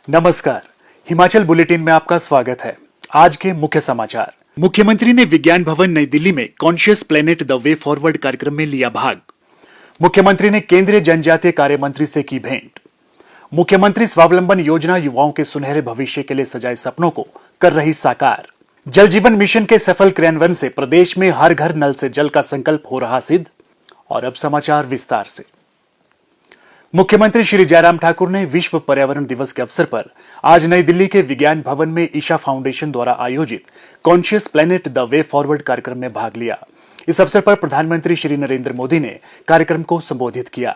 नमस्कार, हिमाचल बुलेटिन में आपका स्वागत है। आज के मुख्य समाचार। मुख्यमंत्री ने विज्ञान भवन नई दिल्ली में conscious planet the way forward कार्यक्रम में लिया भाग। मुख्यमंत्री ने केंद्रीय जनजातीय कार्य मंत्री से की भेंट। मुख्यमंत्री स्वावलंबन योजना युवाओं के सुनहरे भविष्य के लिए सजाए सपनों को कर रही साकार। जल जीवन मिशन के सफल क्रियान्वयन से प्रदेश में हर घर नल से जल का संकल्प हो रहा सिद्ध। और अब समाचार विस्तार से। मुख्यमंत्री श्री जयराम ठाकुर ने विश्व पर्यावरण दिवस के अवसर पर आज नई दिल्ली के विज्ञान भवन में ईशा फाउंडेशन द्वारा आयोजित conscious planet the way forward कार्यक्रम में भाग लिया। इस अवसर पर प्रधानमंत्री श्री नरेंद्र मोदी ने कार्यक्रम को संबोधित किया।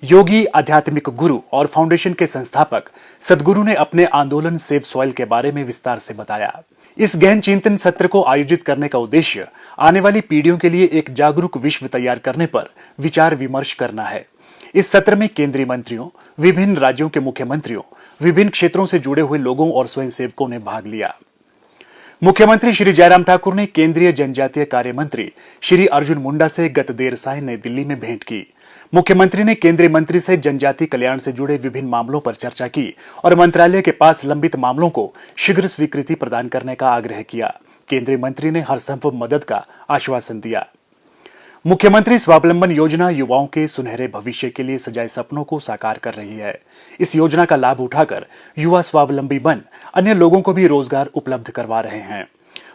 योगी आध्यात्मिक गुरु और फाउंडेशन के संस्थापक सदगुरु ने अपने आंदोलन सेव सॉइल के बारे में विस्तार से बताया। इस गहन चिंतन सत्र को आयोजित करने का उद्देश्य आने वाली पीढ़ियों के लिए एक जागरूक विश्व तैयार करने पर विचार विमर्श करना है। इस सत्र में केंद्रीय मंत्रियों, विभिन्न राज्यों के मुख्यमंत्रियों, विभिन्न क्षेत्रों से जुड़े हुए लोगों और स्वयंसेवकों ने भाग लिया। मुख्यमंत्री श्री जयराम ठाकुर ने केंद्रीय जनजातीय कार्य मंत्री श्री अर्जुन मुंडा से गत देर सायं नई दिल्ली में भेंट की। मुख्यमंत्री ने केंद्रीय मंत्री से जनजातीय कल्याण से जुड़े विभिन्न मामलों पर चर्चा की और मंत्रालय के पास लंबित मामलों को शीघ्र स्वीकृति प्रदान करने का आग्रह किया। केंद्रीय मंत्री ने हर संभव मदद का आश्वासन दिया। मुख्यमंत्री स्वावलंबन योजना युवाओं के सुनहरे भविष्य के लिए सजाए सपनों को साकार कर रही है। इस योजना का लाभ उठाकर युवा स्वावलंबी बन अन्य लोगों को भी रोजगार उपलब्ध करवा रहे हैं।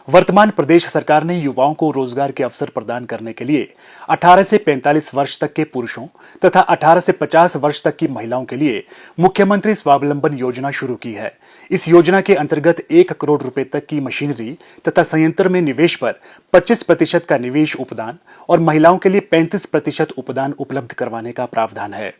वर्तमान प्रदेश सरकार ने युवाओं को रोजगार के अवसर प्रदान करने के लिए 18 से 45 वर्ष तक के पुरुषों तथा 18 से 50 वर्ष तक की महिलाओं के लिए मुख्यमंत्री स्वावलंबन योजना शुरू की है। इस योजना के अंतर्गत 1 करोड़ रुपए तक की मशीनरी तथा संयंत्र में निवेश पर 25% का निवेश उपदान और महिलाओं के लिए 35% उपदान उपलब्ध करवाने का प्रावधान है।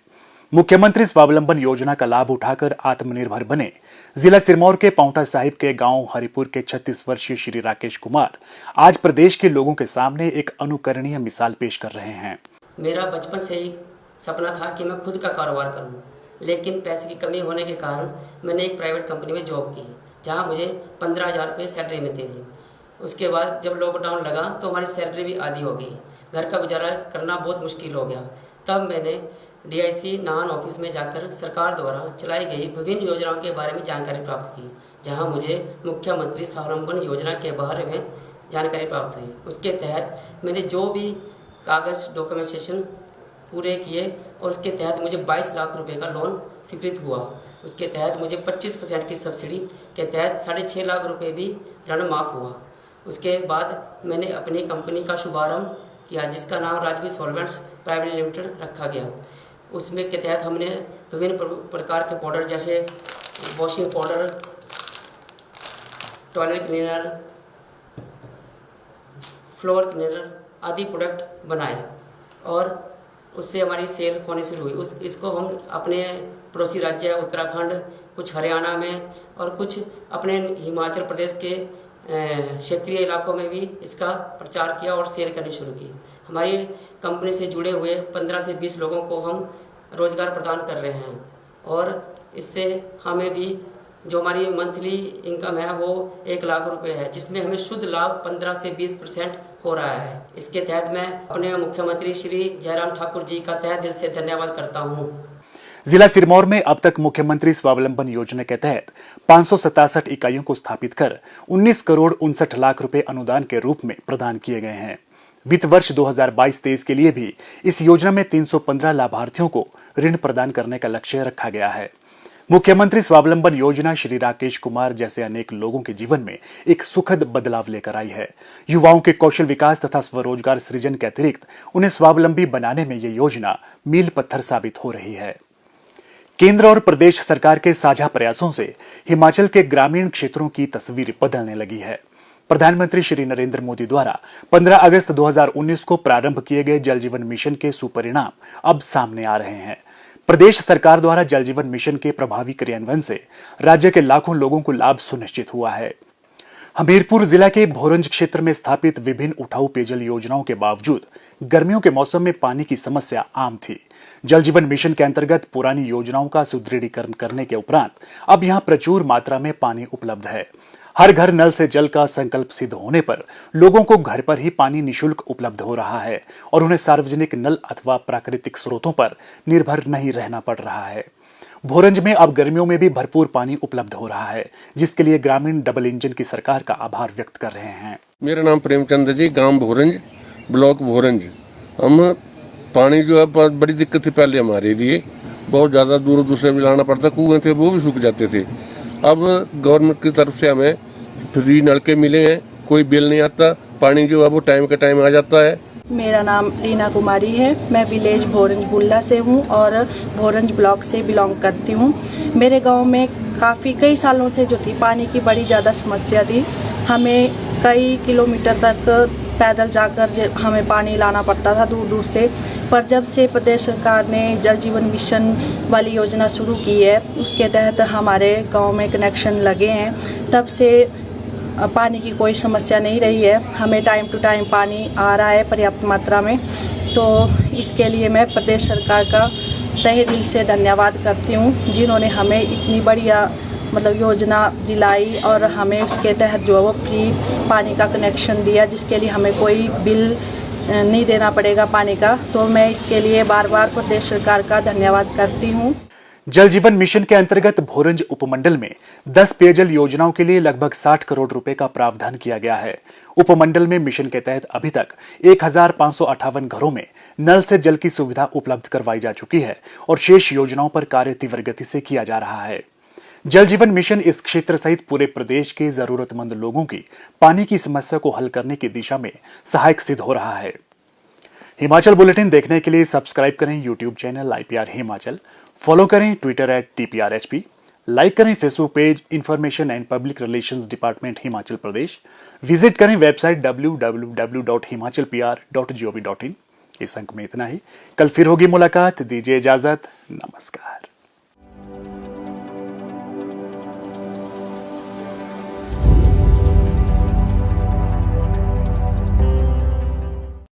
मुख्यमंत्री स्वावलंबन योजना का लाभ उठाकर आत्मनिर्भर बने जिला सिरमौर के पांवटा साहिब के गांव हरिपुर के 36 वर्षीय श्री राकेश कुमार आज प्रदेश के लोगों के सामने एक अनुकरणीय मिसाल पेश कर रहे हैं। मेरा बचपन से ही सपना था कि मैं खुद का कारोबार करूं, लेकिन पैसे की कमी होने के कारण मैंने एक प्राइवेट कंपनी में जॉब की जहां मुझे 15,000 रुपये सैलरी मिलती थी। उसके बाद जब लॉकडाउन लगा तो हमारी सैलरी भी आधी हो गई, घर का गुजारा करना बहुत मुश्किल हो गया। तब मैंने DIC नान ऑफिस में जाकर सरकार द्वारा चलाई गई विभिन्न योजनाओं के बारे में जानकारी प्राप्त की, जहां मुझे मुख्यमंत्री स्वावलंबन योजना के बारे में जानकारी प्राप्त हुई। उसके तहत मैंने जो भी कागज़ डॉक्यूमेंटेशन पूरे किए और उसके तहत मुझे 22 लाख रुपए का लोन स्वीकृत हुआ। उसके तहत मुझे 25% की सब्सिडी के तहत 6.5 लाख रुपए भी ऋण माफ़ हुआ। उसके बाद मैंने अपनी कंपनी का शुभारंभ किया जिसका नाम राजवी सॉल्वेंट्स प्राइवेट लिमिटेड रखा गया। उसमें के तहत हमने विभिन्न प्रकार के पाउडर जैसे washing powder, toilet cleaner, floor cleaner आदि प्रोडक्ट बनाए और उससे हमारी सेल होनी शुरू हुई। इसको हम अपने पड़ोसी राज्य उत्तराखंड, कुछ हरियाणा में और कुछ अपने हिमाचल प्रदेश के क्षेत्रीय इलाकों में भी इसका प्रचार किया और सेल करनी शुरू की। हमारी कंपनी से जुड़े हुए 15 से 20 लोगों को हम रोज़गार प्रदान कर रहे हैं और इससे हमें भी जो हमारी मंथली इनकम है वो 1 लाख रुपए है, जिसमें हमें शुद्ध लाभ 15 से 20% हो रहा है। इसके तहत मैं अपने मुख्यमंत्री श्री जयराम ठाकुर जी का तहे दिल से धन्यवाद करता हूँ। जिला सिरमौर में अब तक मुख्यमंत्री स्वावलंबन योजना के तहत 567 इकाइयों को स्थापित कर 19 करोड़ 59 लाख रुपए अनुदान के रूप में प्रदान किए गए हैं। वित्त वर्ष 2022-23 के लिए भी इस योजना में 315 लाभार्थियों को ऋण प्रदान करने का लक्ष्य रखा गया है। मुख्यमंत्री स्वावलंबन योजना श्री राकेश कुमार जैसे अनेक लोगों के जीवन में एक सुखद बदलाव लेकर आई है। युवाओं के कौशल विकास तथा स्वरोजगार सृजन के अतिरिक्त उन्हें स्वावलंबी बनाने में ये योजना मील पत्थर साबित हो रही है। केंद्र और प्रदेश सरकार के साझा प्रयासों से हिमाचल के ग्रामीण क्षेत्रों की तस्वीर बदलने लगी है। प्रधानमंत्री श्री नरेंद्र मोदी द्वारा 15 अगस्त 2019 को प्रारंभ किए गए जल जीवन मिशन के सुपरिणाम अब सामने आ रहे हैं। प्रदेश सरकार द्वारा जल जीवन मिशन के प्रभावी क्रियान्वयन से राज्य के लाखों लोगों को लाभ सुनिश्चित हुआ है। हमीरपुर जिला के भोरंज क्षेत्र में स्थापित विभिन्न उठाऊ पेयजल योजनाओं के बावजूद गर्मियों के मौसम में पानी की समस्या आम थी। जल जीवन मिशन के अंतर्गत पुरानी योजनाओं का सुदृढ़ीकरण करने के उपरांत अब यहां प्रचुर मात्रा में पानी उपलब्ध है। हर घर नल से जल का संकल्प सिद्ध होने पर लोगों को घर पर ही पानी निःशुल्क उपलब्ध हो रहा है और उन्हें सार्वजनिक नल अथवा प्राकृतिक स्रोतों पर निर्भर नहीं रहना पड़ रहा है। भोरंज में अब गर्मियों में भी भरपूर पानी उपलब्ध हो रहा है, जिसके लिए ग्रामीण डबल इंजन की सरकार का आभार व्यक्त कर रहे हैं। मेरा नाम प्रेमचंद जी, गांव भोरंज, ब्लॉक भोरंज। हम पानी जो है बहुत बड़ी दिक्कत थी पहले हमारे लिए, बहुत ज़्यादा दूर से भी लाना पड़ता, कुएं थे वो भी सूख जाते थे। अब गवर्नमेंट की तरफ से हमें फ्री नलके मिले हैं, कोई बिल नहीं आता, पानी जो है वो टाइम के टाइम आ जाता है। मेरा नाम रीना कुमारी है। मैं विलेज भोरंज बुल्ला से हूँ और भोरंज ब्लॉक से बिलोंग करती हूँ। मेरे गांव में कई सालों से जो थी पानी की बड़ी ज़्यादा समस्या थी। हमें कई किलोमीटर तक पैदल जाकर हमें पानी लाना पड़ता था दूर दूर से। पर जब से प्रदेश सरकार ने जल जीवन मिशन वाली योजना शुरू की है, उसके तहत हमारे गांव में कनेक्शन लगे हैं, तब से पानी की कोई समस्या नहीं रही है। हमें टाइम टू टाइम पानी आ रहा है पर्याप्त मात्रा में। तो इसके लिए मैं प्रदेश सरकार का तहे दिल से धन्यवाद करती हूँ, जिन्होंने हमें इतनी बढ़िया योजना दिलाई और हमें उसके तहत जो है वो फ्री पानी का कनेक्शन दिया, जिसके लिए हमें कोई बिल नहीं देना पड़ेगा पानी का। तो मैं इसके लिए बार बार प्रदेश सरकार का धन्यवाद करती हूँ। जल जीवन मिशन के अंतर्गत भोरंज उपमंडल में 10 पेयजल योजनाओं के लिए लगभग 60 करोड़ रुपए का प्रावधान किया गया है। उपमंडल में मिशन के तहत अभी तक 1558 घरों में नल से जल की सुविधा उपलब्ध करवाई जा चुकी है और शेष योजनाओं पर कार्य तीव्र गति से किया जा रहा है। जल जीवन मिशन इस क्षेत्र सहित पूरे प्रदेश के जरूरतमंद लोगों की पानी की समस्या को हल करने की दिशा में सहायक सिद्ध हो रहा है। हिमाचल बुलेटिन देखने के लिए सब्सक्राइब करें YouTube channel IPR Himachal, follow करें ट्विटर @TPRHP, लाइक करें Facebook page information and public relations department Himachal Pradesh, visit करें वेबसाइट www.himachalpr.gov.in। इस अंक में इतना ही। कल फिर होगी मुलाकात, दीजिए इजाजत, नमस्कार।